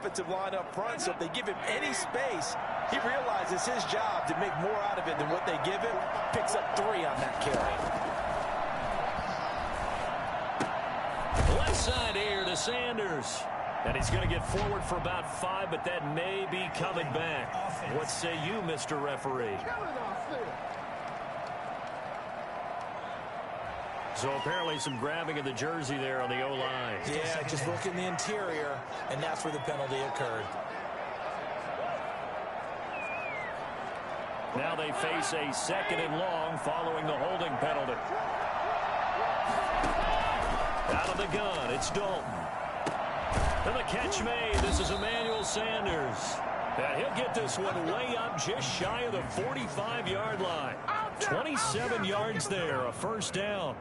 offensive line up front, so if they give him any space, he realizes his job to make more out of it than what they give him. Picks up 3 on that carry. Left side here to Sanders. And he's going to get forward for about 5, but that may be coming back. What say you, Mr. Referee? So apparently some grabbing of the jersey there on the O-line. Yeah, just look in the interior, and that's where the penalty occurred. Now they face a 2nd and long following the holding penalty. Out of the gun, it's Dalton. And the catch made. This is Emmanuel Sanders. And he'll get this one way up just shy of the 45-yard line. 27 yards there, a first down.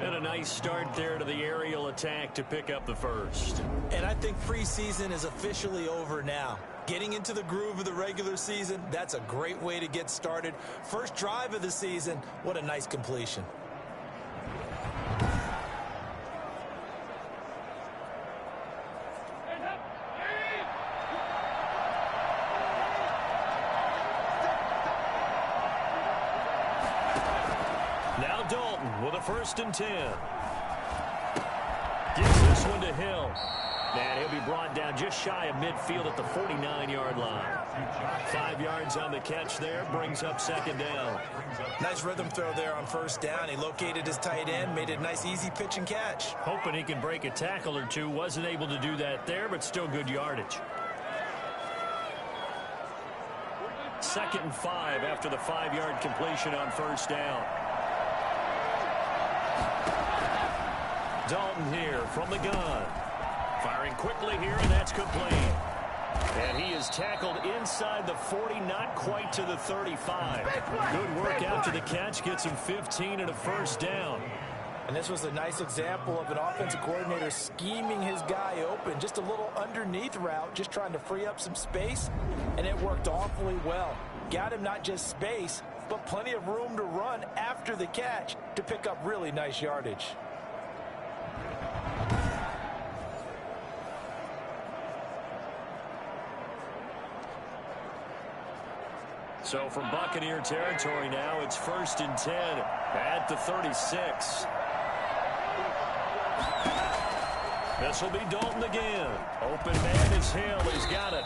And a nice start there to the aerial attack to pick up the first. And I think preseason is officially over now. Getting into the groove of the regular season, that's a great way to get started. First drive of the season, what a nice completion. Now Dalton with a 1st and 10. Gives this one to Hill. And he'll be brought down just shy of midfield at the 49-yard line. 5 yards on the catch there, brings up 2nd down. Nice rhythm throw there on 1st down. He located his tight end, made it a nice easy pitch and catch. Hoping he can break a tackle or two. Wasn't able to do that there, but still good yardage. 2nd and 5 after the 5-yard completion on 1st down. Dalton here from the gun. Firing quickly here, and that's complete. And he is tackled inside the 40, not quite to the 35. Good work after the catch, gets him 15 and a 1st down. And this was a nice example of an offensive coordinator scheming his guy open. Just a little underneath route, just trying to free up some space, and it worked awfully well. Got him not just space, but plenty of room to run after the catch to pick up really nice yardage. So from Buccaneer territory now, it's 1st and 10 at the 36. This will be Dalton again. Open man is Hill. He's got it.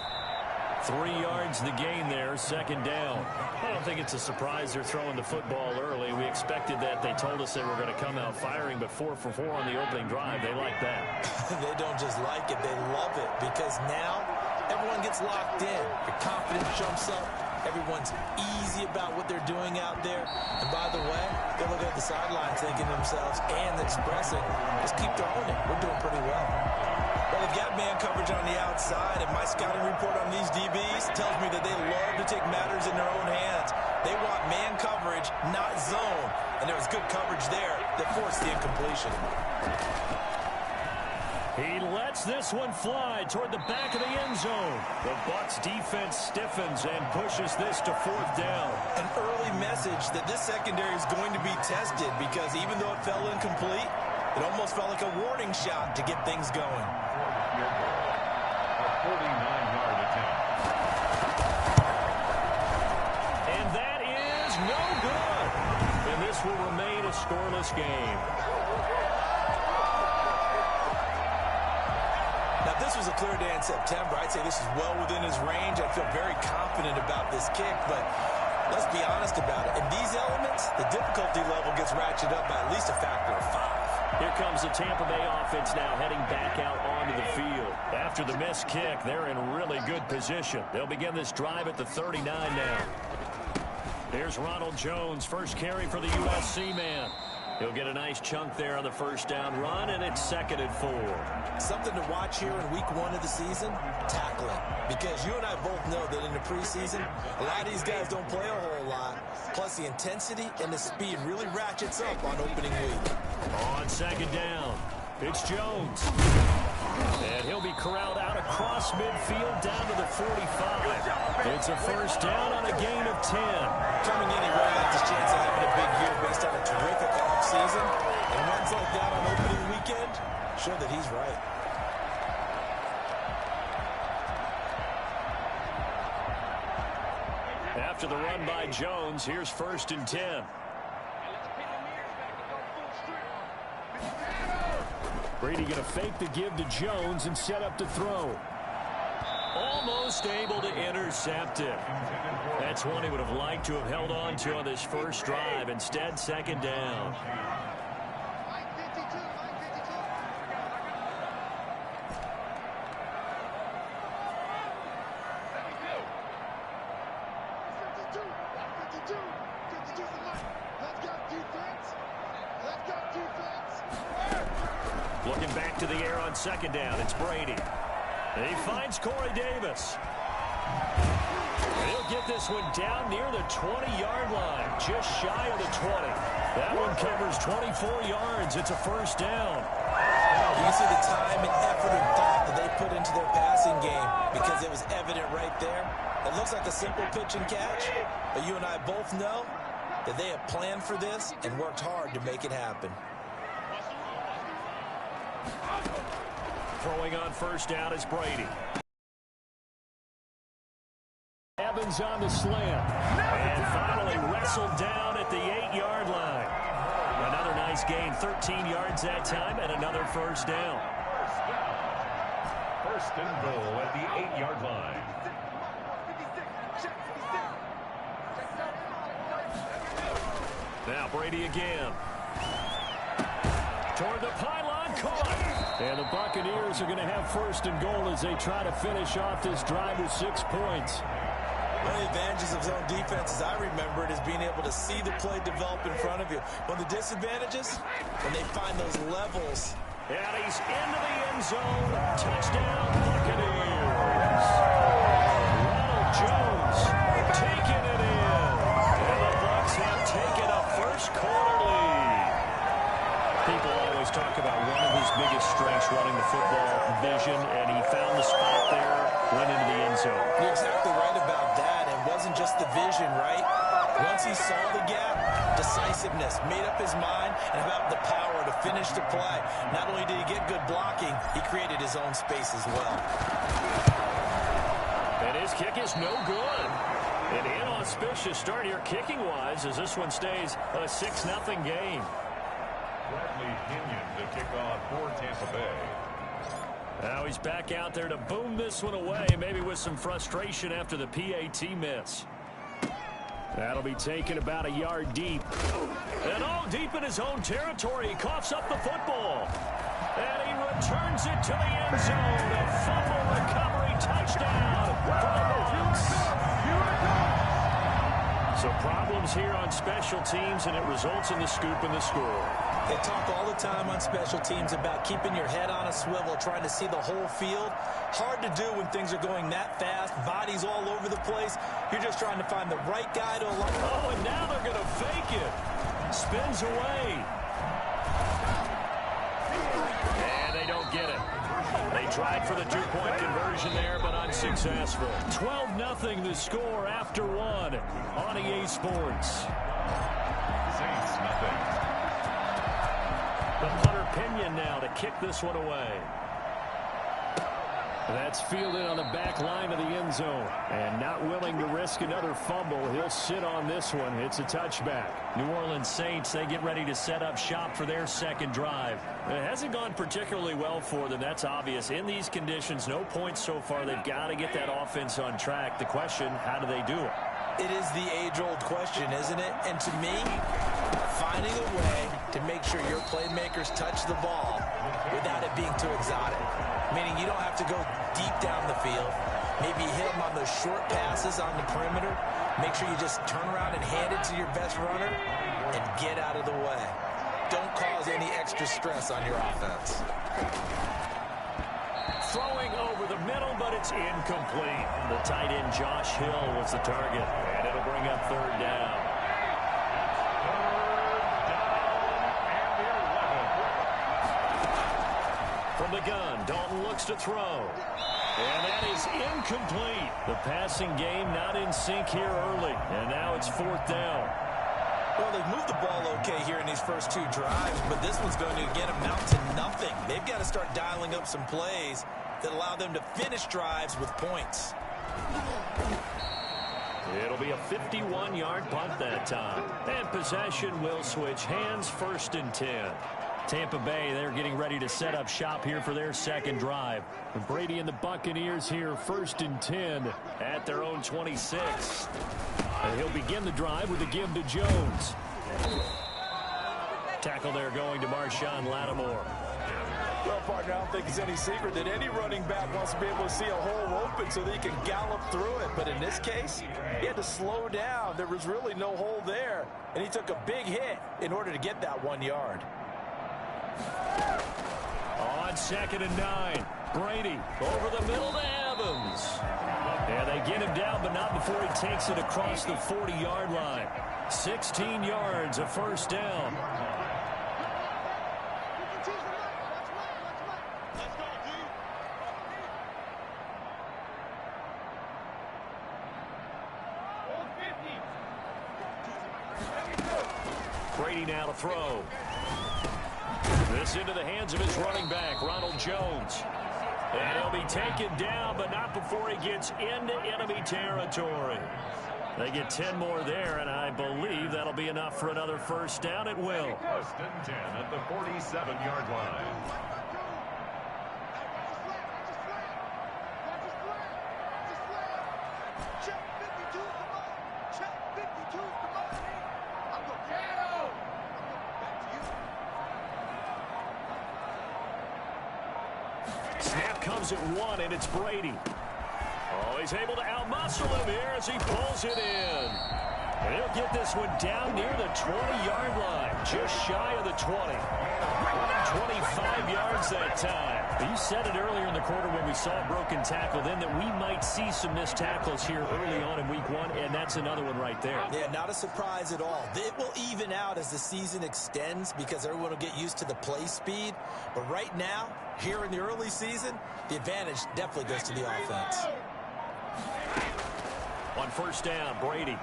3 yards the gain there, 2nd down. I don't think it's a surprise they're throwing the football early. We expected that. They told us they were going to come out firing, but 4 for 4 on the opening drive. They like that. They don't just like it, they love it, because now everyone gets locked in. Your confidence jumps up. Everyone's easy about what they're doing out there. And by the way, they look at the sidelines thinking to themselves and expressing, just keep throwing it. We're doing pretty well. Well, they've got man coverage on the outside, and my scouting report on these DBs tells me that they love to take matters in their own hands. They want man coverage, not zone. And there was good coverage there that forced the incompletion. He lets this one fly toward the back of the end zone. The Bucs defense stiffens and pushes this to 4th down. An early message that this secondary is going to be tested, because even though it fell incomplete, it almost felt like a warning shot to get things going. A 49-yard attempt. And that is no good. And this will remain a scoreless game. Now, if this was a clear day in September, I'd say this is well within his range. I feel very confident about this kick, but let's be honest about it. In these elements, the difficulty level gets ratcheted up by at least a factor of 5. Here comes the Tampa Bay offense now heading back out onto the field. After the missed kick, they're in really good position. They'll begin this drive at the 39 now. Here's Ronald Jones, first carry for the USC man. He'll get a nice chunk there on the 1st down run, and it's 2nd and 4. Something to watch here in week 1 of the season, tackling. Because you and I both know that in the preseason, a lot of these guys don't play a whole lot. Plus, the intensity and the speed really ratchets up on opening week. On 2nd down, it's Jones. And he'll be corralled out across midfield down to the 45. It's a 1st down on a gain of 10. Coming in, he really likes his chance of having a big year based on a terrific offseason. And wins like that on opening weekend show that he's right. After the run by Jones, here's 1st and 10. Brady going to fake the give to Jones and set up to throw. Almost able to intercept it. That's one he would have liked to have held on to on this first drive. Instead, 2nd down. Looking back to the air on 2nd down, it's Brady. He finds Corey Davis. He'll get this one down near the 20-yard line, just shy of the 20. That one covers 24 yards. It's a 1st down. You can see the time and effort and thought that they put into their passing game because it was evident right there. It looks like a simple pitch and catch, but you and I both know that they have planned for this and worked hard to make it happen. Throwing on 1st down is Brady. Evans on the slant. And finally wrestled down at the 8-yard line. Another nice gain, 13 yards that time, and another 1st down. 1st and goal at the 8-yard line. Now Brady again. Toward the pylon, caught. And the Buccaneers are going to have 1st and goal as they try to finish off this drive with 6 points. One of the advantages of zone defense, as I remember it, is being able to see the play develop in front of you. One of the disadvantages, when they find those levels. And he's into the end zone. Touchdown, Buccaneers. Ronald Jones taking it in. And the Bucs have taken a first-quarter lead. People always talk about one of his biggest strengths running the football, vision, and he found the spot there, went into the end zone. You're exactly right about that. It wasn't just the vision, right? Once he saw the gap, decisiveness, made up his mind, and about the power to finish the play. Not only did he get good blocking, he created his own space as well. And his kick is no good. An inauspicious start here kicking-wise as this one stays a 6-0 game. Bradley Pinion to kick off for Tampa Bay. Now he's back out there to boom this one away, maybe with some frustration after the PAT miss. That'll be taken about a yard deep. And deep in his own territory, he coughs up the football. And he returns it to the end zone. A fumble recovery touchdown for the Bucs. So problems here on special teams, and it results in the scoop and the score. They talk all the time on special teams about keeping your head on a swivel, trying to see the whole field. Hard to do when things are going that fast, bodies all over the place. You're just trying to find the right guy to align. Oh, and now they're going to fake it. Spins away. And they don't get it. They tried for the two-point conversion there, but unsuccessful. 12-0 the score after one on EA Sports. Saints nothing. The punter Pinion now to kick this one away. That's fielded on the back line of the end zone. And not willing to risk another fumble. He'll sit on this one. It's a touchback. New Orleans Saints, they get ready to set up shop for their second drive. It hasn't gone particularly well for them. That's obvious. In these conditions, no points so far. They've got to get that offense on track. The question, how do they do it? It is the age-old question, isn't it? And to me, finding a way to make sure your playmakers touch the ball without it being too exotic. Meaning you don't have to go deep down the field. Maybe hit them on those short passes on the perimeter. Make sure you just turn around and hand it to your best runner and get out of the way. Don't cause any extra stress on your offense. Throwing over the middle, but it's incomplete. The tight end Josh Hill was the target, and it'll bring up 3rd down. From the gun, Dalton looks to throw. And that is incomplete. The passing game not in sync here early. And now it's 4th down. Well, they've moved the ball okay here in these first two drives, but this one's going to, again, amount to nothing. They've got to start dialing up some plays that allow them to finish drives with points. It'll be a 51-yard punt that time. And possession will switch hands, 1st and 10. Tampa Bay, they're getting ready to set up shop here for their second drive. And Brady and the Buccaneers here, 1st and 10 at their own 26. And he'll begin the drive with a give to Jones. Tackle there going to Marshawn Lattimore. Well, partner, I don't think it's any secret that any running back wants to be able to see a hole open so that he can gallop through it. But in this case, he had to slow down. There was really no hole there, and he took a big hit in order to get that 1 yard. On 2nd and 9, Brady over the middle to Evans. And they get him down, but not before he takes it across the 40-yard line. 16 yards, a 1st down. Brady now to throw. This into the hands of his running back, Ronald Jones. And he'll be taken down, but not before he gets into enemy territory. They get 10 more there, and I believe that'll be enough for another 1st down. It will. 1st and 10 at the 47-yard line. Snap comes at 1, and it's Brady. Oh, he's able to outmuscle him here as he pulls it in. And he'll get this one down near the 20-yard line, just shy of the 20. 25 yards that time. You said it earlier in the quarter when we saw a broken tackle then that we might see some missed tackles here early on in week 1, and that's another one right there. Yeah, not a surprise at all. It will even out as the season extends because everyone will get used to the play speed. But right now, here in the early season, the advantage definitely goes to the offense. On 1st down, Brady.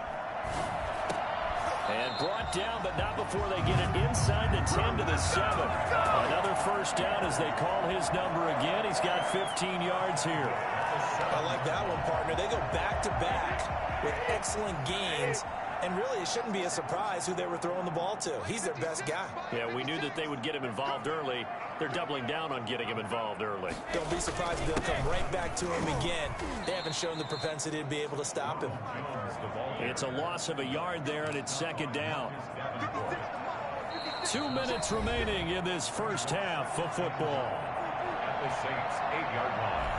And brought down, but not before they get it inside the 10 to the 7. Another 1st down as they call his number again. He's got 15 yards here. I like that one, partner. They go back-to-back with excellent gains. And really, it shouldn't be a surprise who they were throwing the ball to. He's their best guy. Yeah, we knew that they would get him involved early. They're doubling down on getting him involved early. Don't be surprised if they'll come right back to him again. They haven't shown the propensity to be able to stop him. It's a loss of a yard there, and it's 2nd down. 2 minutes remaining in this 1st half of football. At the Saints' 8-yard line.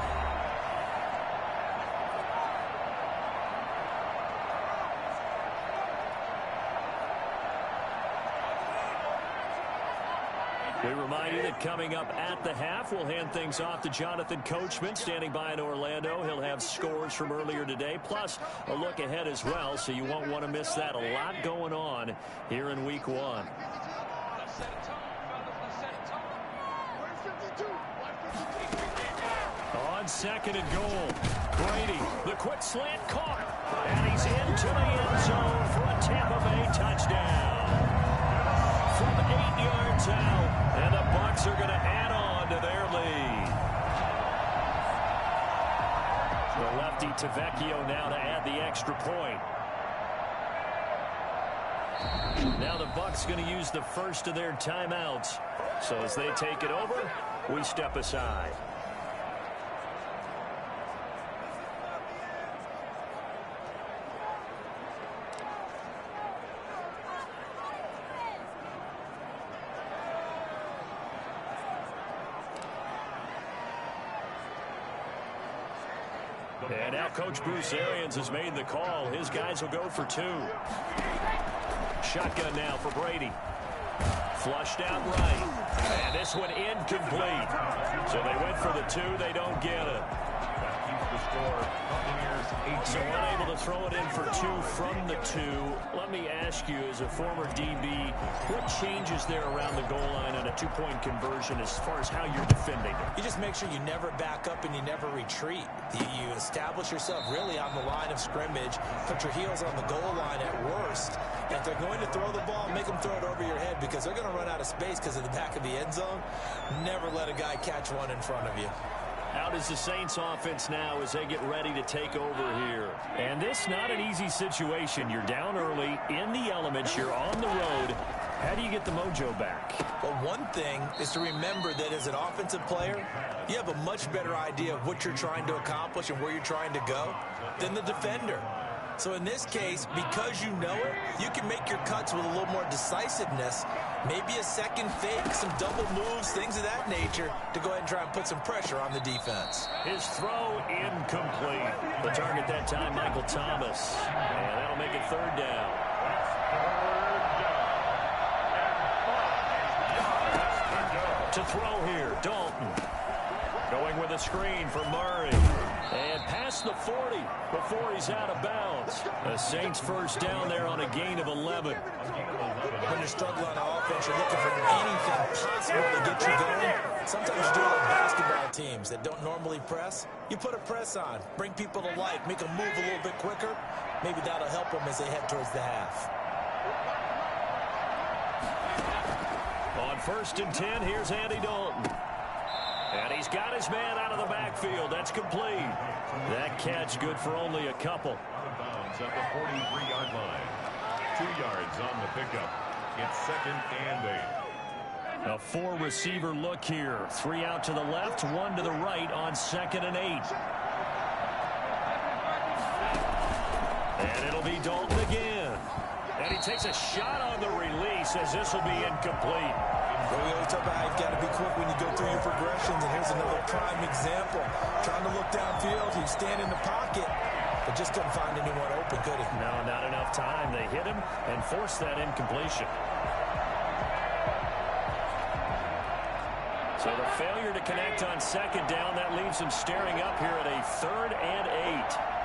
We remind you that coming up at the half, we'll hand things off to Jonathan Coachman, standing by in Orlando. He'll have scores from earlier today, plus a look ahead as well, so you won't want to miss that. A lot going on here in week 1. On 2nd and goal, Brady, the quick slant caught, and he's into the end zone for a Tampa Bay touchdown. From 8 yards out, and the Bucs are going to add on to their lead. The lefty Tavecchio now to add the extra point. Now the Bucs going to use the first of their timeouts. So as they take it over, we step aside. And now Coach Bruce Arians has made the call. His guys will go for 2. Shotgun now for Brady. Flushed out right. And this one incomplete. So they went for the 2. They don't get it. That keeps the score. Buccaneers 8 So unable to throw it in for 2 from the 2. Let me ask you, as a former DB, what changes there around the goal line on a 2-point conversion as far as how you're defending it? You just make sure you never back up and you never retreat. You establish yourself really on the line of scrimmage, put your heels on the goal line at worst. And if they're going to throw the ball, make them throw it over your head because they're going to run out of space because of the back of the end zone. Never let a guy catch one in front of you. How does the Saints offense now as they get ready to take over here? And this not an easy situation. You're down early, in the elements, you're on the road. How do you get the mojo back? Well, one thing is to remember that as an offensive player, you have a much better idea of what you're trying to accomplish and where you're trying to go than the defender. So in this case, because you know it, you can make your cuts with a little more decisiveness, maybe a second fake, some double moves, things of that nature, to go ahead and try and put some pressure on the defense. His throw incomplete. The target that time, Michael Thomas. And that'll make it third down. To throw here, Dalton. Going with a screen for Murray. And past the 40 before he's out of bounds. The Saints first down there on a gain of 11. When you're struggling on offense, you're looking for anything possible to get you going. Sometimes you do it with basketball teams that don't normally press. You put a press on, bring people to life, make them move a little bit quicker. Maybe that'll help them as they head towards the half. On 1st and 10, here's Andy Dalton. And he's got his man out of the backfield. That's complete. That catch good for only a couple. Bounds at the 43-yard line. 2 yards on the pickup. It's 2nd and 8. A 4-receiver look here. 3 out to the left, 1 to the right on 2nd and 8. And it'll be Dalton again. And he takes a shot on the release as this will be incomplete. Well, we always talk about how you've got to be quick when you go through your progressions, and here's another prime example. Trying to look downfield, he's standing in the pocket, but just couldn't find anyone open, could he? No, not enough time. They hit him and forced that incompletion. So the failure to connect on 2nd down, that leaves him staring up here at a 3rd and 8.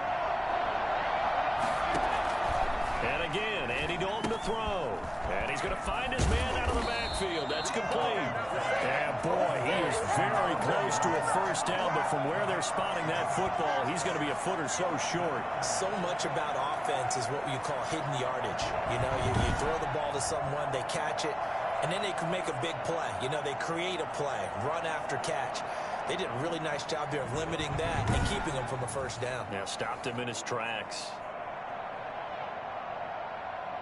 And again, Andy Dalton to throw. And he's going to find his man out of the backfield. That's complete. And boy, he is very close to a first down, but from where they're spotting that football, he's going to be a foot or so short. So much about offense is what you call hidden yardage. You know, you throw the ball to someone, they catch it, and then they can make a big play. You know, they create a play, run after catch. They did a really nice job there of limiting that and keeping him from a first down. Yeah, stopped him in his tracks.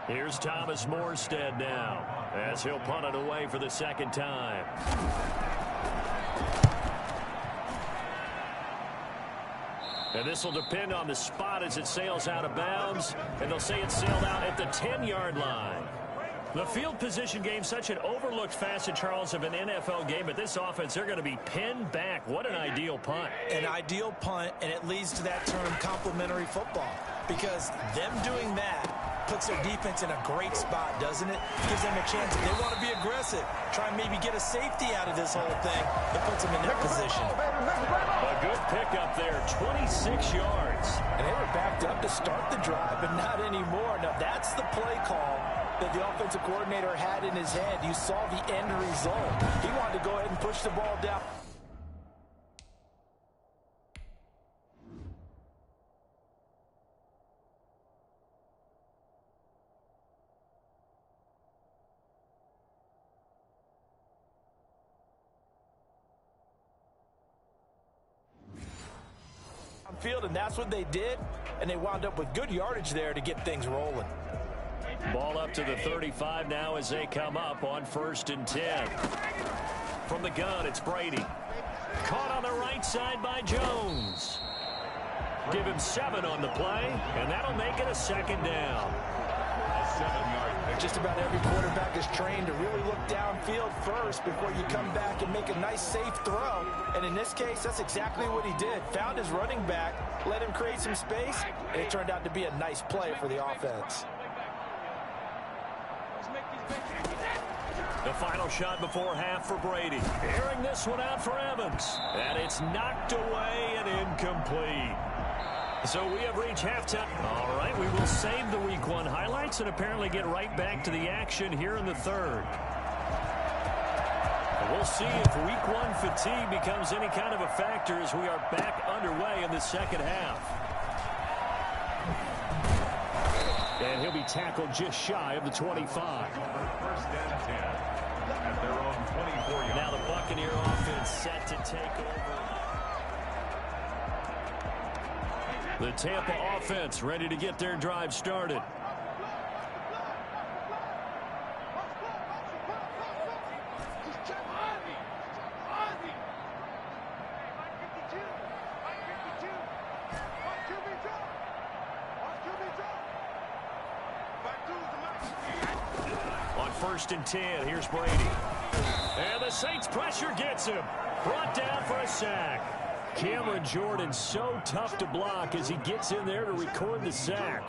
Here's Thomas Morstead now as he'll punt it away for the 2nd time. And this will depend on the spot as it sails out of bounds. And they'll say it sailed out at the 10-yard line. The field position game, such an overlooked facet, Charles, of an NFL game. But this offense, they're going to be pinned back. What an ideal punt. An ideal punt, and it leads to that term complementary football. Because them doing that puts their defense in a great spot, doesn't it? Gives them a chance. If they want to be aggressive, try and maybe get a safety out of this whole thing, it puts them in that position. A good pickup there, 26 yards. And they were backed up to start the drive, but not anymore. Now, that's the play call that the offensive coordinator had in his head. You saw the end result. He wanted to go ahead and push the ball down. Field, and that's what they did, and they wound up with good yardage there to get things rolling. Ball up to the 35 now as they come up on 1st and 10. From the gun, it's Brady. Caught on the right side by Jones. Give him 7 on the play, and that'll make it a 2nd down. A 7-yard pick. Just about every quarterback is trained to really look downfield first before you come back and make a nice, safe throw. And in this case, that's exactly what he did. Found his running back, let him create some space, and it turned out to be a nice play for the offense. The final shot before half for Brady. Airing this one out for Evans. And it's knocked away and incomplete. So we have reached halftime. All right, we will save the Week 1 highlights and apparently get right back to the action here in the 3rd. And we'll see if Week 1 fatigue becomes any kind of a factor as we are back underway in the 2nd half. And he'll be tackled just shy of the 25. 1st and 10 at their own 24-yard. Now the Buccaneer offense set to take over. The Tampa offense ready to get their drive started. On 1st and 10, here's Brady. And the Saints pressure gets him. Brought down for a sack. Cameron Jordan so tough to block as he gets in there to record the sack.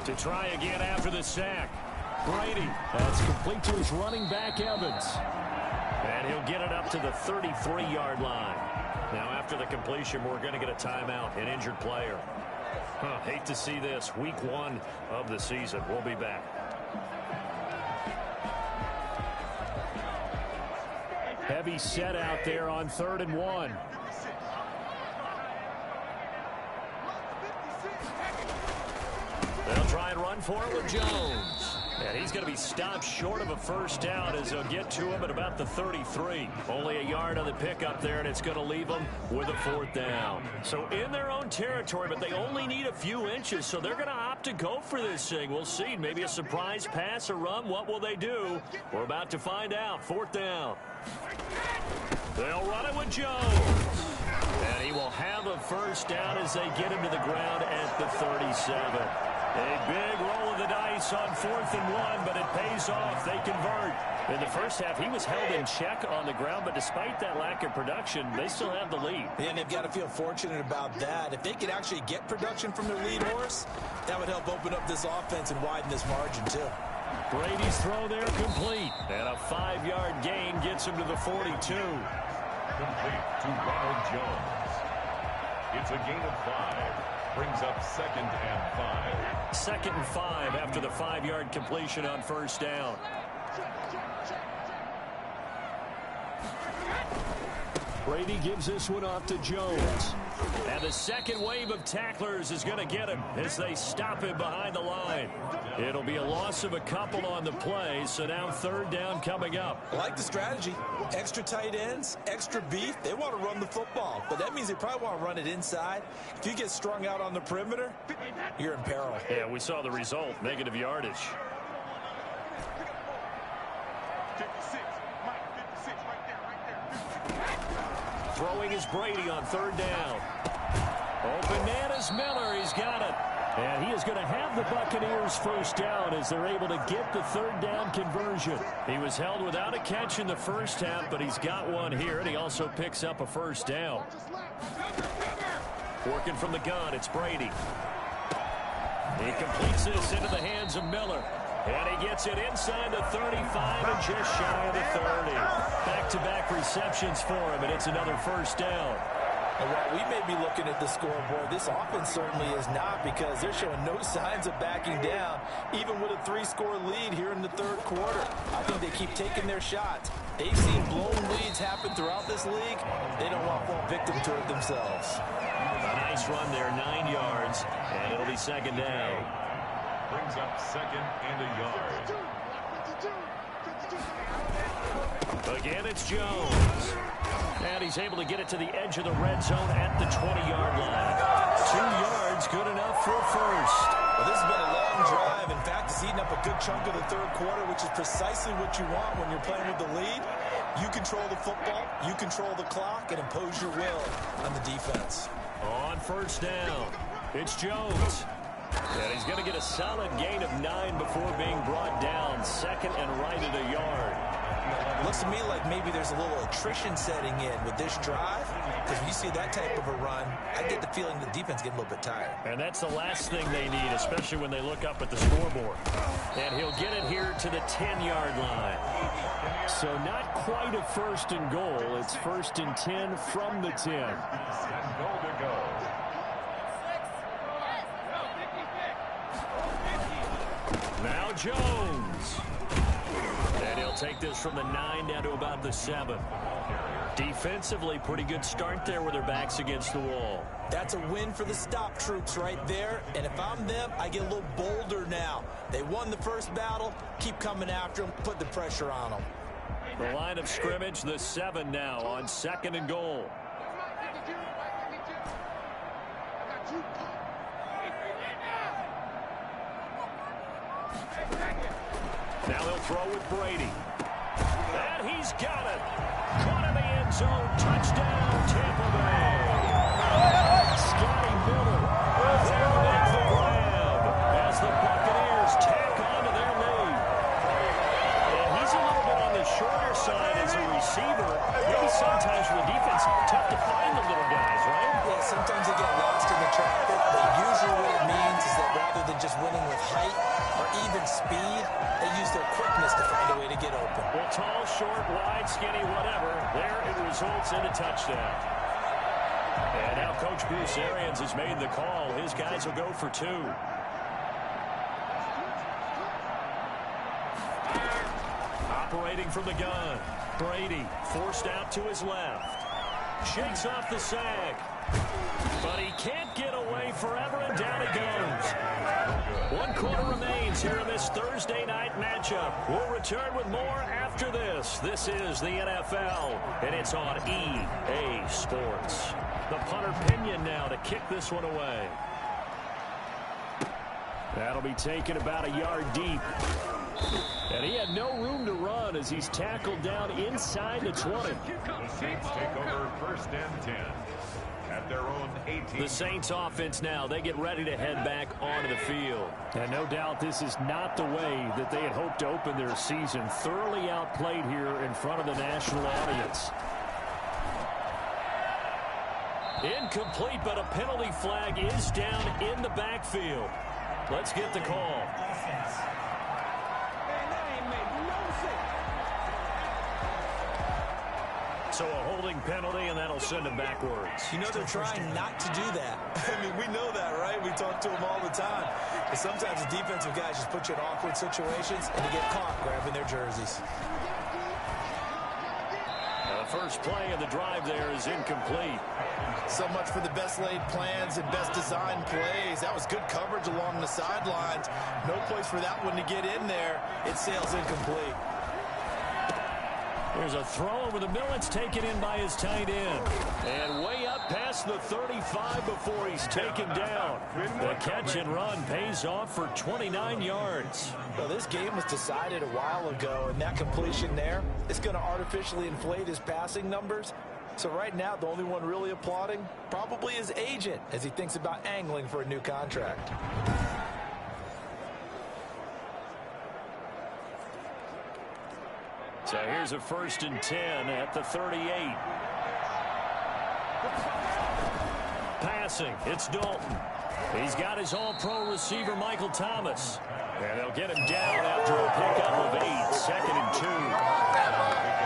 To try again after the sack. Brady. That's complete to his running back, Evans. And he'll get it up to the 33-yard line. Now after the completion, we're going to get a timeout, an injured player. Hate to see this. Week 1 of the season. We'll be back. Heavy set out there on 3rd and 1. They'll try and run for it with Jones. And he's going to be stopped short of a first down as they'll get to him at about the 33. Only a yard on the pickup there, and it's going to leave them with a 4th down. So in their own territory, but they only need a few inches, so they're going to opt to go for this thing. We'll see. Maybe a surprise pass or run. What will they do? We're about to find out. 4th down. They'll run it with Jones. And he will have a first down as they get him to the ground at the 37. A big roll of the dice on 4th and 1, but it pays off. They convert. In the first half, he was held in check on the ground, but despite that lack of production, they still have the lead. And they've got to feel fortunate about that. If they could actually get production from their lead horse, that would help open up this offense and widen this margin, too. Brady's throw there complete. And a 5-yard gain gets him to the 42. Complete to Ronald Jones. It's a gain of 5. Brings up 2nd and 5. 2nd and 5 after the 5-yard completion on first down. Brady gives this one off to Jones. And the second wave of tacklers is going to get him as they stop him behind the line. It'll be a loss of a couple on the play, so now 3rd down coming up. I like the strategy. Extra tight ends, extra beef. They want to run the football, but that means they probably want to run it inside. If you get strung out on the perimeter, you're in peril. Yeah, we saw the result, negative yardage. Throwing is Brady on 3rd down. Open man is Miller. He's got it. And he is going to have the Buccaneers first down as they're able to get the 3rd down conversion. He was held without a catch in the first half, but he's got one here, and he also picks up a first down. Working from the gun, it's Brady. He completes this into the hands of Miller. And he gets it inside the 35 and just shy of the 30. Back-to-back receptions for him, and it's another first down. And while we may be looking at the scoreboard, this offense certainly is not, because they're showing no signs of backing down, even with a 3-score lead here in the 3rd quarter. I think they keep taking their shots. They've seen blown leads happen throughout this league. They don't want to fall victim to it themselves. A nice run there, 9 yards, and it'll be 2nd down. Brings up 2nd and a yard. Again, it's Jones. And he's able to get it to the edge of the red zone at the 20-yard line. 2 yards, good enough for a first. Well, this has been a long drive. In fact, it's eaten up a good chunk of the 3rd quarter, which is precisely what you want when you're playing with the lead. You control the football, you control the clock, and impose your will on the defense. On first down, it's Jones. And he's going to get a solid gain of 9 before being brought down. 2nd and right at a yard. Looks to me like maybe there's a little attrition setting in with this drive, because when you see that type of a run, I get the feeling the defense getting a little bit tired. And that's the last thing they need, especially when they look up at the scoreboard. And he'll get it here to the 10-yard line. So not quite a 1st and goal. It's 1st and 10 from the 10. And goal to go. Now Jones. And he'll take this from the 9 down to about the 7. Defensively, pretty good start there with their backs against the wall. That's a win for the stop troops right there. And if I'm them, I get a little bolder now. They won the first battle. Keep coming after them. Put the pressure on them. The line of scrimmage, the 7 now on 2nd and goal. Now they'll throw with Brady. And he's got it. Caught in the end zone. Touchdown, Tampa Bay. Scotty Miller. They'll make the grab as the Buccaneers tack on to their lead. And he's a little bit on the shorter side as a receiver. Maybe sometimes for the defense, tough to find the little guys, right? Yeah, sometimes they get lost in the traffic, but usually what it means is that rather than just winning with height or even speed, they use their quickness to find a way to get open. Well, tall, short, wide, skinny, whatever, there it results in a touchdown. And now Coach Bruce Arians has made the call. His guys will go for 2. Operating from the gun. Brady forced out to his left. Shakes off the sag. But he can't get away forever, and down he goes. 1 quarter remains here in this Thursday night matchup. We'll return with more after this. This is the NFL, and it's on EA Sports. The punter Pinion now to kick this one away. That'll be taken about a yard deep. And he had no room to run as he's tackled down inside the 20. The Saints take over 1st and 10 at their own 18. The Saints offense now, they get ready to head back onto the field. And no doubt this is not the way that they had hoped to open their season. Thoroughly outplayed here in front of the national audience. Incomplete, but a penalty flag is down in the backfield. Let's get the call. So a holding penalty, and that'll send him backwards. You know, they're trying not to do that. I mean, we know that, right? We talk to them all the time. And sometimes the defensive guys just put you in awkward situations, and you get caught grabbing their jerseys. The first play of the drive there is incomplete. So much for the best laid plans and best designed plays. That was good coverage along the sidelines. No place for that one to get in there. It sails incomplete. There's a throw over the middle. It's taken in by his tight end. And way up past the 35 before he's taken down. The catch and run pays off for 29 yards. Well, this game was decided a while ago, and that completion there is going to artificially inflate his passing numbers. So right now, the only one really applauding probably his agent as he thinks about angling for a new contract. So here's a 1st and 10 at the 38. Passing, it's Dalton. He's got his all-pro receiver, Michael Thomas. And they'll get him down after a pickup of 8, 2nd and 2.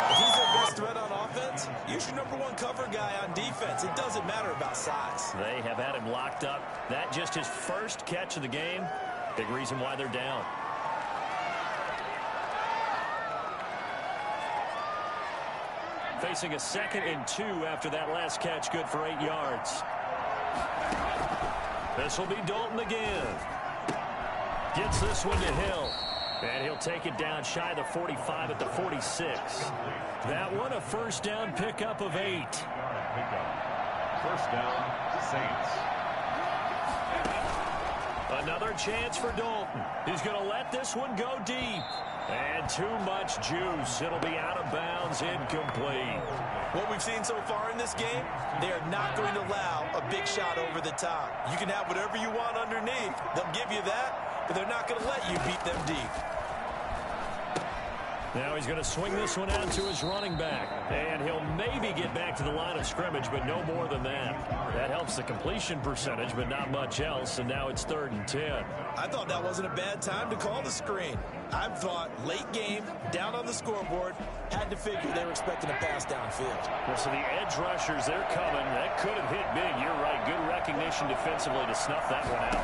If he's their best threat on offense, use your #1 cover guy on defense. It doesn't matter about size. They have had him locked up. That just his first catch of the game. Big reason why they're down. Facing a 2nd and 2 after that last catch, good for 8 yards. This will be Dalton again. Gets this one to Hill. And he'll take it down shy of the 45 at the 46. That one a 1st down pickup of 8. 1st down, Saints. Another chance for Dalton. He's going to let this one go deep. And too much juice. It'll be out of bounds, incomplete. What we've seen so far in this game, they are not going to allow a big shot over the top. You can have whatever you want underneath. They'll give you that, but they're not going to let you beat them deep. Now he's going to swing this one out to his running back. And he'll maybe get back to the line of scrimmage, but no more than that. That helps the completion percentage, but not much else. And now it's 3rd and 10. I thought that wasn't a bad time to call the screen. I thought late game, down on the scoreboard, had to figure they were expecting a pass downfield. Well, so the edge rushers, they're coming. That could have hit big. You're right. Good recognition defensively to snuff that one out.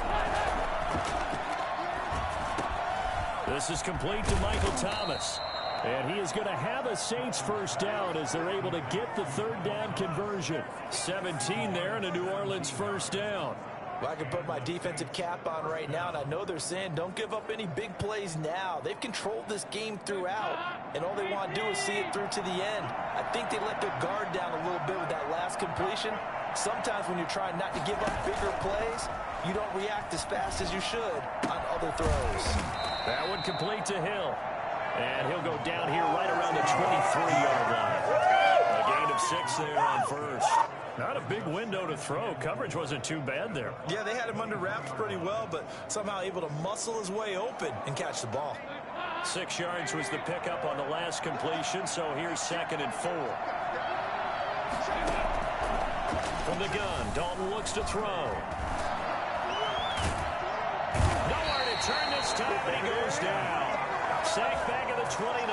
This is complete to Michael Thomas. And he is going to have a Saints 1st down as they're able to get the 3rd down conversion. 17 there and a New Orleans 1st down. Well, I can put my defensive cap on right now, and I know they're saying don't give up any big plays now. They've controlled this game throughout, and all they want to do is see it through to the end. I think they let their guard down a little bit with that last completion. Sometimes when you're trying not to give up bigger plays, you don't react as fast as you should on other throws. That one complete to Hill. And he'll go down here right around the 23-yard line. A gain of 6 there on first. Not a big window to throw. Coverage wasn't too bad there. Yeah, they had him under wraps pretty well, but somehow able to muscle his way open and catch the ball. 6 yards was the pickup on the last completion, so here's 2nd and 4. From the gun, Dalton looks to throw. Nowhere to turn this time, and he goes down. Sack back at the 29.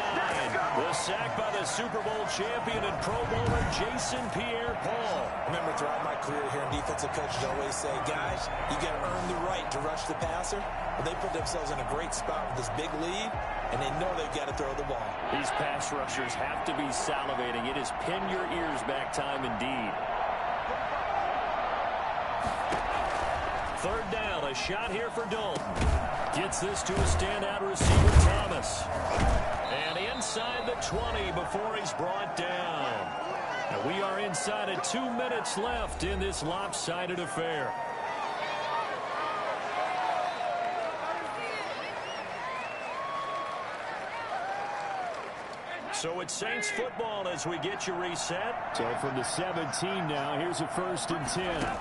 The sack by the Super Bowl champion and Pro Bowler Jason Pierre-Paul. Remember, throughout my career here, defensive coaches always say, guys, you got to earn the right to rush the passer. Well, they put themselves in a great spot with this big lead, and they know they've got to throw the ball. These pass rushers have to be salivating. It is pin your ears back time indeed. 3rd down, a shot here for Dalton. Gets this to a standout receiver, Thomas. And inside the 20 before he's brought down. And we are inside of 2 minutes left in this lopsided affair. So it's Saints football as we get you reset. So from the 17 now, here's a 1st and 10.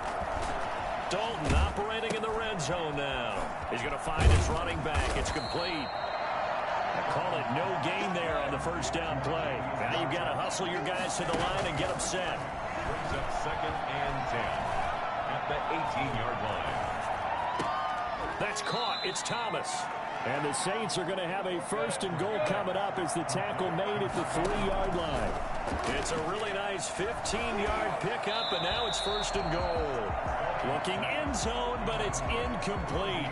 Dalton operating in the red zone now. He's going to find his running back. It's complete. I call it no gain there on the 1st down play. Now you've got to hustle your guys to the line and get them set. Brings up 2nd and 10 at the 18-yard line. That's caught. It's Thomas. And the Saints are going to have a 1st and goal coming up as the tackle made at the 3-yard line. It's a really nice 15-yard pickup, and now it's 1st and goal. Looking end zone, but it's incomplete.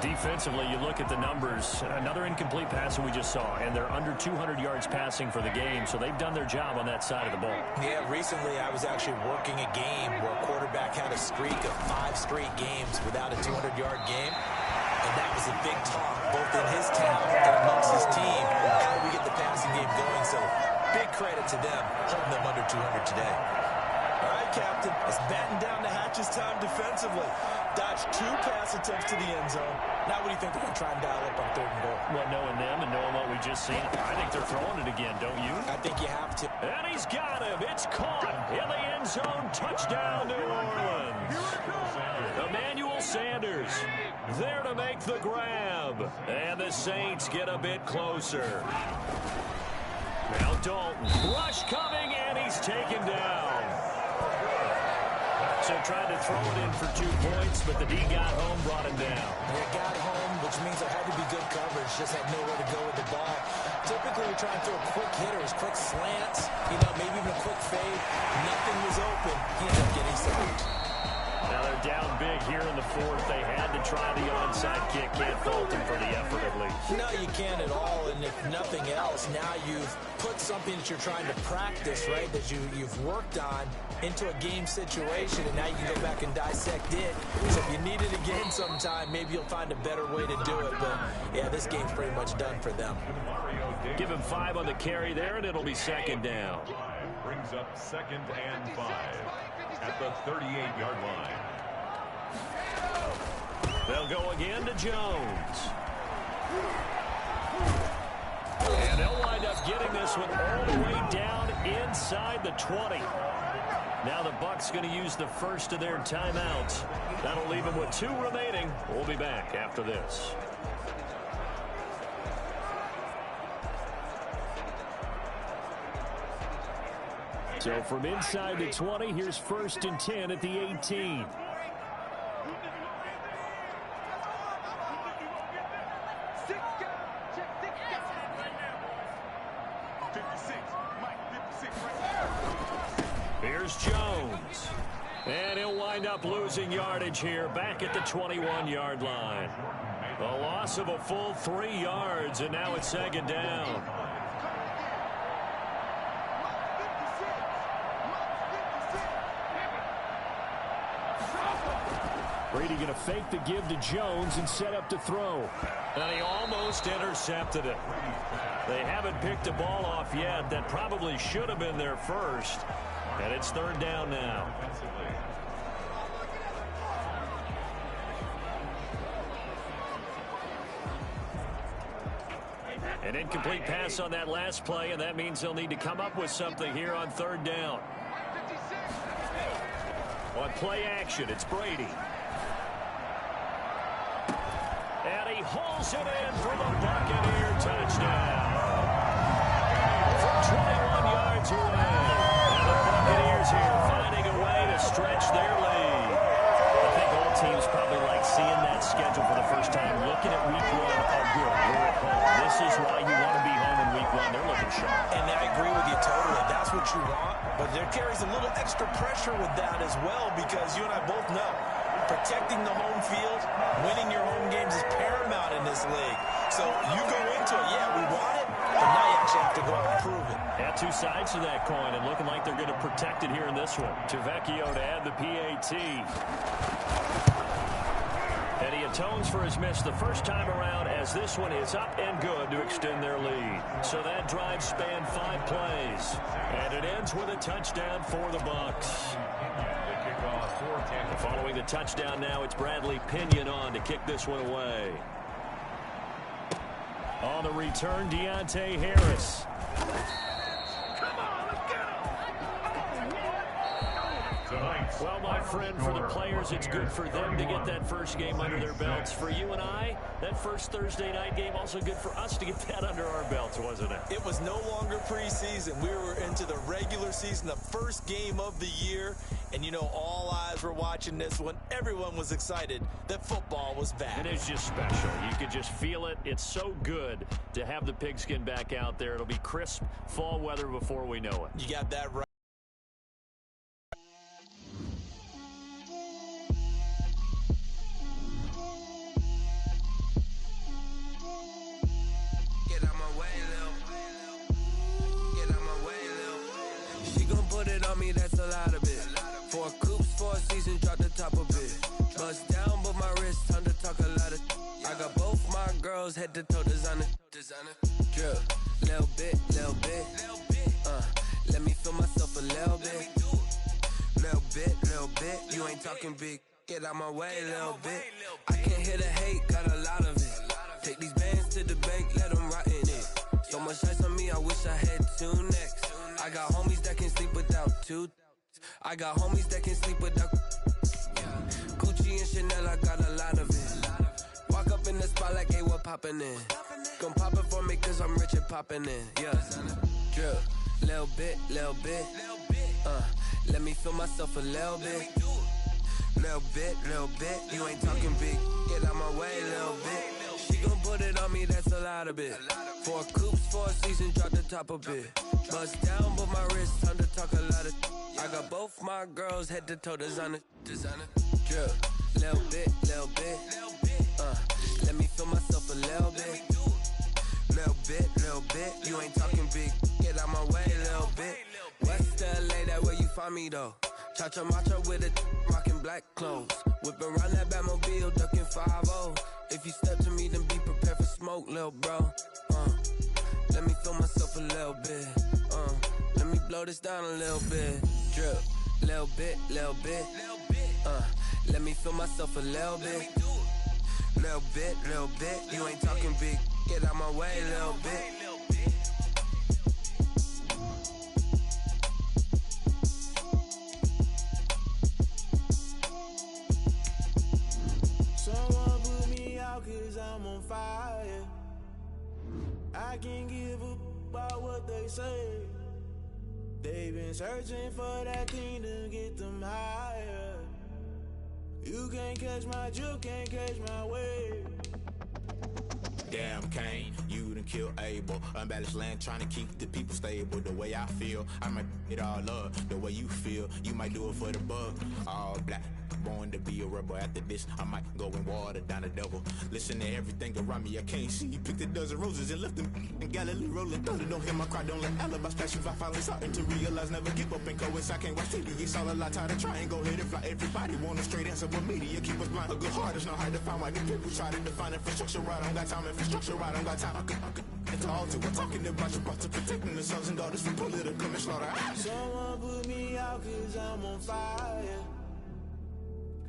Defensively, you look at the numbers. Another incomplete pass that we just saw, and they're under 200 yards passing for the game, so they've done their job on that side of the ball. Yeah, recently I was actually working a game where a quarterback had a streak of 5 straight games without a 200-yard game. And that was a big talk, both in his town and amongst his team. How do we get the passing game going? So big credit to them, holding them under 200 today. All right, Captain, it's batten down the hatches time defensively. Dodged 2 pass attempts to the end zone. Now what do you think they're going to try and dial up on 3rd and goal? Well, knowing them and knowing what we just seen, I think they're throwing it again, don't you? I think you have to. And he's got him. It's caught in the end zone. Touchdown, New Orleans. Emmanuel Sanders there to make the grab. And the Saints get a bit closer. Now Dalton. Rush coming, and he's taken down. So tried to throw it in for 2 points, but the D got home, brought him down. They got home, which means there had to be good coverage. Just had nowhere to go with the ball. Typically, you're trying to throw quick hitters, quick slants, maybe even a quick fade. Nothing was open. He ended up getting sacked. Now they're down big here in the 4th. They had to try the onside kick. Can't fault them for the effort, at least. No, you can't at all. And if nothing else, now you've put something that you're trying to practice, right, that you've worked on into a game situation, and now you can go back and dissect it. So if you need it again sometime, maybe you'll find a better way to do it. But, yeah, this game's pretty much done for them. Give him 5 on the carry there, and it'll be 2nd down. Brings up 2nd and 5 at the 38-yard line. They'll go again to Jones. And they'll wind up getting this one all the way down inside the 20. Now the Bucs going to use the first of their timeouts. That'll leave them with 2 remaining. We'll be back after this. So from inside the 20, here's 1st and 10 at the 18. Here's Jones. And he'll wind up losing yardage here back at the 21-yard line. A loss of a full 3 yards, and now it's 2nd down. Brady going to fake the give to Jones and set up to throw. And he almost intercepted it. They haven't picked a ball off yet. That probably should have been their first. And it's 3rd down now. An incomplete pass on that last play, and that means they'll need to come up with something here on third down. On play action, it's Brady. And he hauls it in for the Buccaneer touchdown. From 21 yards away. And the Buccaneers here finding a way to stretch their lead. I think all teams probably like seeing that schedule for the first time. Looking at week 1, oh good, we're at home. This is why you want to be home in week 1. They're looking sharp. And I agree with you totally. That's what you want. But there carries a little extra pressure with that as well, because you and I both know protecting the home field, winning your home games is paramount in this league. So you go into it, yeah, we want it, but now you actually have to go out and prove it. Yeah, two sides to that coin, and looking like they're going to protect it here in this one. Tavecchio to add the PAT. And he atones for his miss the first time around, as this one is up and good to extend their lead. So that drive spanned 5 plays. And it ends with a touchdown for the Bucs. Following the touchdown now, it's Bradley Pinion on to kick this one away. On the return, Deontay Harris. Well, my friend, for the players, it's good for them to get that first game under their belts. For you and I, that first Thursday night game, also good for us to get that under our belts, wasn't it? It was no longer preseason. We were into the regular season, the first game of the year. And, you know, all eyes were watching this one. Everyone was excited that football was back. It is just special. You could just feel it. It's so good to have the pigskin back out there. It'll be crisp fall weather before we know it. You got that right. That's a lot of it. 4 coops, 4 seasons, drop the top of it. Bust down, but my wrist, time to talk a lot of. I got both my girls head to toe designer. Drill, little bit. Let me feel myself a little bit. Little bit. You ain't talking big. Get out my way, little bit. I can't hear the hate, got a lot of it. Take these bands to the bank, let them rot in it. So much ice on me, I wish I had 2 necks. I got homies that can sleep without 2. I got homies that can sleep without Gucci and Chanel, I got a lot of it. Walk up in the spot like, hey, what poppin' in? Gon' pop it for me cause I'm rich and poppin' in. Yeah, drill, little bit. Let me feel myself a little bit. Little bit. You ain't talking big. Get out my way, little bit. She gon' put it on me, that's a lot of it. 4 coops, 4 seasons, drop the top of it. Bust down, but my wrist, time to talk a lot of. I got both my girls head to toe designer. Drill, little bit. Let me feel myself a little bit. Little bit. You ain't talking big. Get out my way, little bit. West LA, that where you find me though. Cha-cha matcha with a rockin' black clothes. Whip around that Batmobile, ducking 5-0. If you step to me, then be prepared for smoke, lil' bro. Let me feel myself a little bit. Let me blow this down a little bit. Drip, little bit. Let me feel myself a little bit. Little bit. You ain't talking big. Get out my way, little bit. Someone put me out cause I'm on fire. I can't give up about what they say. They've been searching for that thing to get them higher. You can't catch my drift, can't catch my wave. Damn Kane, you done killed Abel. Unbalanced land trying to keep the people stable. The way I feel, I might it all up. The way you feel, you might do it for the bug. All black, born to be a rebel. After this, I might go and water down the devil. Listen to everything around me, I can't see. Picked a dozen roses and left them in Galilee rolling thunder. Don't hear my cry, don't let alibis flash. If I finally starting to realize, never give up and go I can't watch TV. It's all a lot, tired of trying, go ahead and fly. Everybody want a straight answer, but media keep us blind. A good heart is not hard to find. Why the people try to define infrastructure right? I don't got time, infrastructure right, I don't got time. I could talk to. We're talking about your to protecting the sons and daughters from political and slaughter. Someone put me out cause I'm on fire.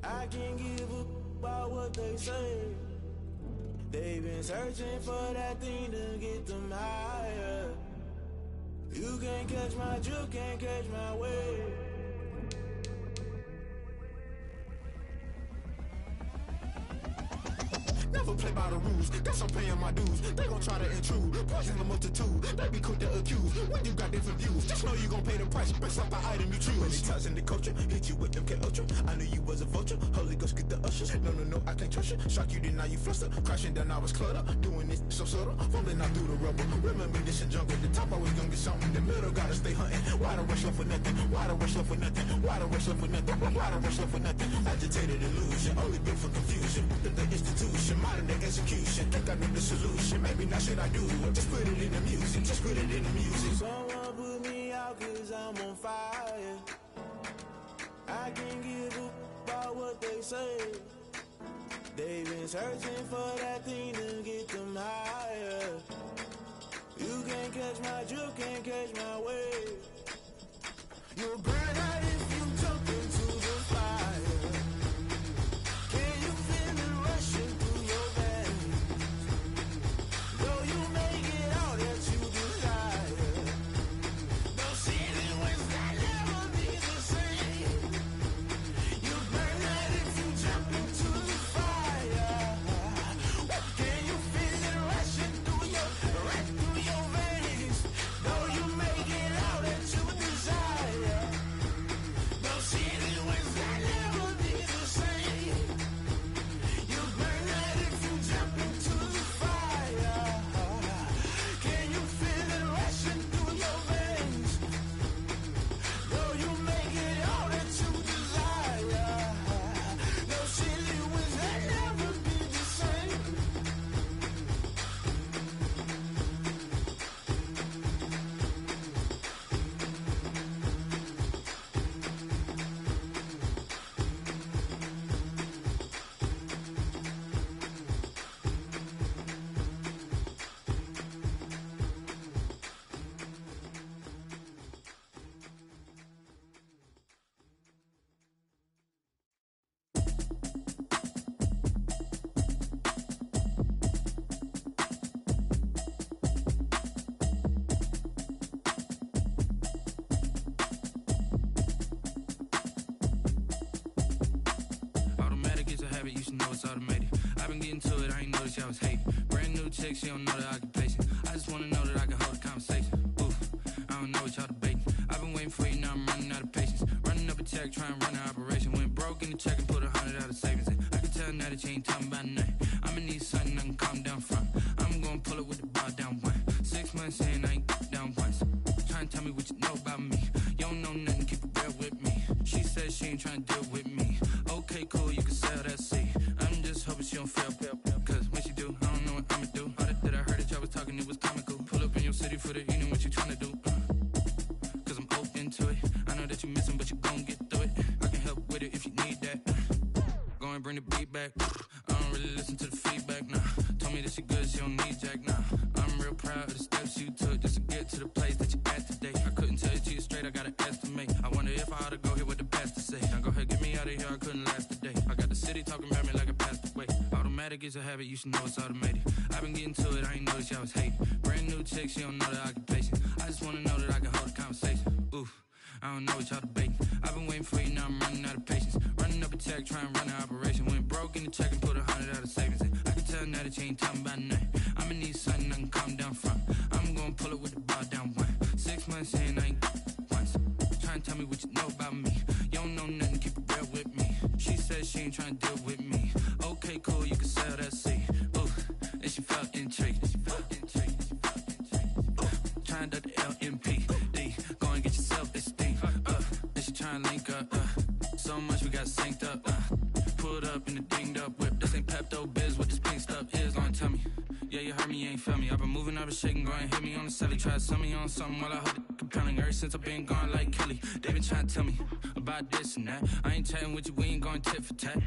I can't give up about what they say. They've been searching for that thing to get them higher. You can't catch my drift, can't catch my wave. Never play by the rules, guess I'm paying my dues. They gon' try to intrude, poison the multitude. They be quick to accuse, when you got different views. Just know you gon' pay the price, based off the item you choose. When it's touching the culture, hit you with them K Ultra. I knew you was a vulture, Holy Ghost get the ushers. No, I can't trust you. Shock you, then now you fluster. Crashing down, I was cluttered. Doing this so subtle, fumbling out through the rubble. Remember this in jungle, the top always gonna get something. The middle gotta stay hunting. Why the rush left for nothing? Why the rush left for nothing? Why the rush left for nothing? Why the rush left for nothing? Agitated illusion, only built for confusion. The institution, modern day execution. Think I know the solution. Maybe not should I do it? Just put it in the music. Just put it in the music. Someone put me out 'cause I'm on fire. I can't give up about what they say. They've been searching for that thing to get them higher. You can't catch my drift, can't catch my wave. You'll burn out if you jump into the fire. Can you feel it rushing through your veins? Though you make it all that you desire. Those ceilings will never be the same. You burn out if you jump into the fire. Can you feel it rushing through your veins? Though you make it all that you desire. Those ceilings will never be the same. You burn out if you jump into the fire. Can you feel it rushing through your veins? Though you make it all that you desire. Those ceilings will never be the same. Automatic is a habit, you should know it's automated. I've been getting to it, I ain't noticed y'all was hating. Brand new chick, she don't know the occupation. I just wanna know that I can hold a conversation. Oof, I don't know what y'all debating. I've been waiting for you, now I'm running out of patience. Running up a check, trying to run an operation. Went broke in the check and put 100 out of savings in. I can tell now that you ain't talking about nothing. I'ma need something I can calm down from. I'm gonna pull it with the bar down one. 6 months in, I ain't down once. Trying to tell me what you know about me. You don't know nothing, keep it real with me. She said she ain't trying to deal with me. Okay, cool, you can sell that seat. I'm just hoping she don't fail. Cause when she do, I don't know what I'ma do. All that I heard that y'all was talking, it was comical. Pull up in your city for the evening, what you trying to do? Cause I'm open to it. I know that you missing, but you gon' get through it. I can help with it if you need that. Go and bring the beat back. I don't really listen to the feedback, nah. Told me that she good, she don't need jack, nah. I'm real proud of the steps you took just to get to the place that you at today. I couldn't tell you to you straight, I gotta estimate. I wonder if I ought to go here with the pastor say. Now go ahead, get me out of here, I couldn't last a day. I got the city talking about me like I passed away. Automatic is a habit, you should know it's automated. I've been getting to it, I ain't noticed y'all was hating. Brand new chick, she don't know the occupation. I just wanna know that I can hold a conversation. Oof, I don't know what y'all debating. I've been waiting for you, now I'm running out of patience. Running up a check, trying to run an operation. Went broke in the check and put 100 out of savings in. I can tell now that you ain't talking about nothing. I'ma need something I can calm down from. I'm gonna pull it with the bar down one. 6 months in, I ain't once. Trying to tell me what you know about me. You don't know nothing, keep it real with me. She said she ain't trying to deal with me. Okay, cool, you can sell that seat. Ooh, and she felt intrigued. Trying to the LMPD. Go and get your self-esteem. And she trying to link up. So much we got synced up. Pulled up in the dinged up whip. This ain't Pepto Biz, what this pink stuff is. Long tell me. Yeah, you heard me, you ain't feel me. I've been moving, I've been shaking, go and hit me on the celly. Try to sell me on something while I hold it compelling. Ever since I've been gone like Kelly, they been trying to tell me about this and that. I ain't chatting with you, we ain't going tit for tat.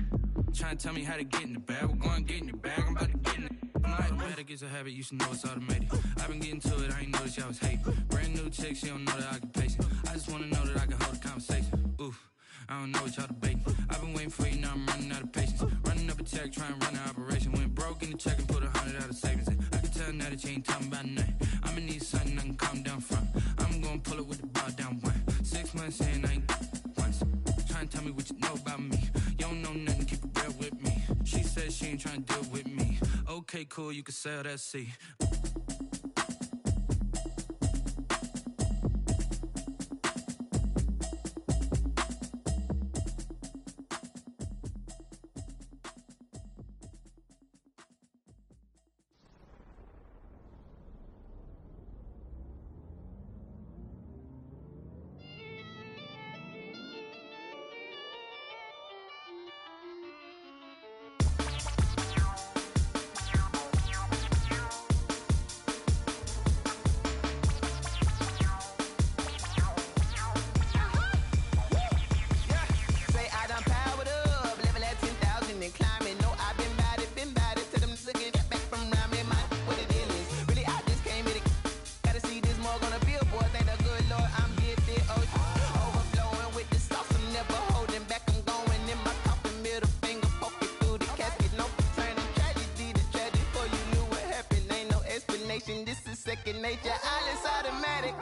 Trying to tell me how to get in the bag. We're going to get in your bag, I'm about to get in it. Automatic is a habit, you should know it's automated. I've been getting to it, I ain't noticed y'all was hating. Brand new chick, she don't know the occupation. I just wanna know that I can hold a conversation. Oof, I don't know what y'all debating. I've been waiting for you, now I'm running out of patience. Running up a check, trying to run an operation. Went broke in the check and put 100 out of savings in. I can tell now that you ain't talking about nothing. I'ma need something I can calm down from. I'm gonna pull it with the bow down one. 6 months in, I ain't once. Trying to tell me what you know about me. You don't know nothing, keep it real with me. She said she ain't trying to deal with me. Okay, cool, you can sell that seat. Second nature, all is automatic.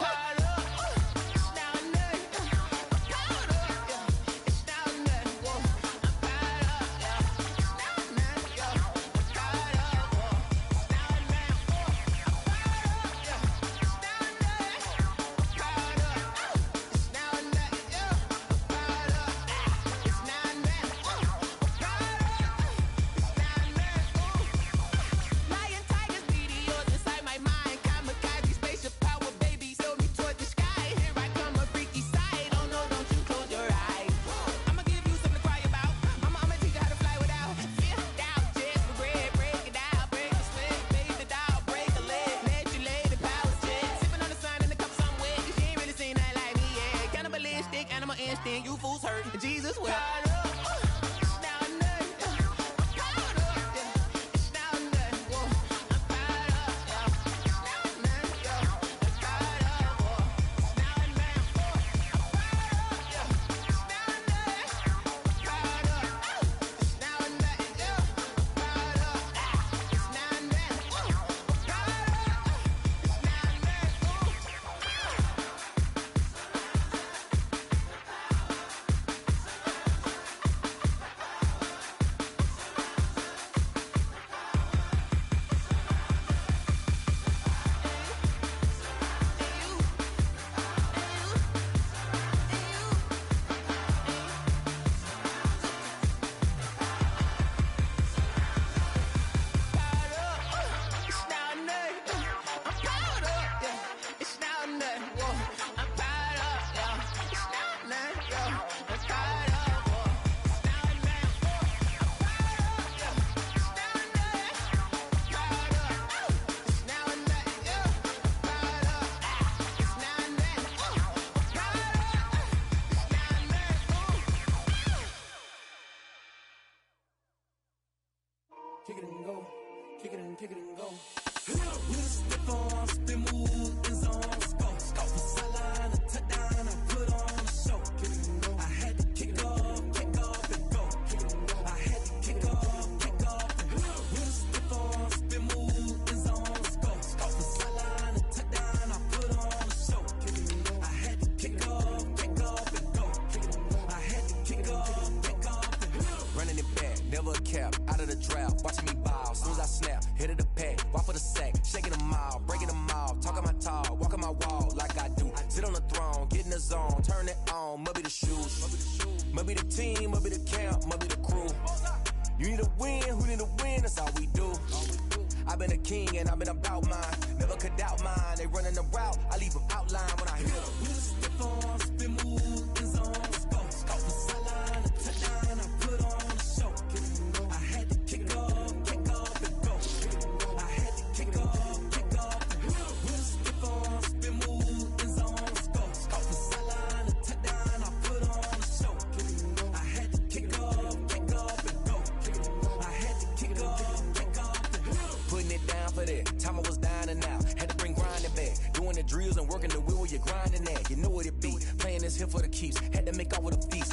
You fools hurt. Jesus will. Kick it and go, kick it and go. With a stiff arm, spin move, is on scope. Scope for sideline, a touchdown, I put on a show. Kick it and go. I had to kick off and go. Kick it and go. I had to kick off and go. With a stiff arm, spin move, is on scope. Scope for sideline, a touchdown, I put on a show. Kick it and go. I had to kick off and go. Kick it and go. I had to kick off and go. Running it back, never a cap, out of the drought, watching me ball. Soon as I snap, hit of the pack, walk for the sack, shaking them all, breaking them all, talking my tall, walking my wall like I do. Sit on the throne, get in the zone, turn it on, must be the shoes, must be the team, must be the camp, must be the crew. You need a win, who need a win, that's all we do. I've been a king and I've been about mine, never could doubt mine. They running the route, I leave them outline when I hit them. With a stiff arm, spin move, is on scope. Scope for sideline, a touchdown, I put on a show. I had to kick off and go. I had to kick off and go. With a stiff arm, spin move, is on scope. Scope for sideline, a touchdown, I put on a show. I had to kick off and go. I had to kick off and go. Putting it down for that, time I was dying and out. Had to bring grinding back, doing the drills and working the wheel where you're grinding at. You know what it be, playing this here for the keeps. Had to make off with a feast.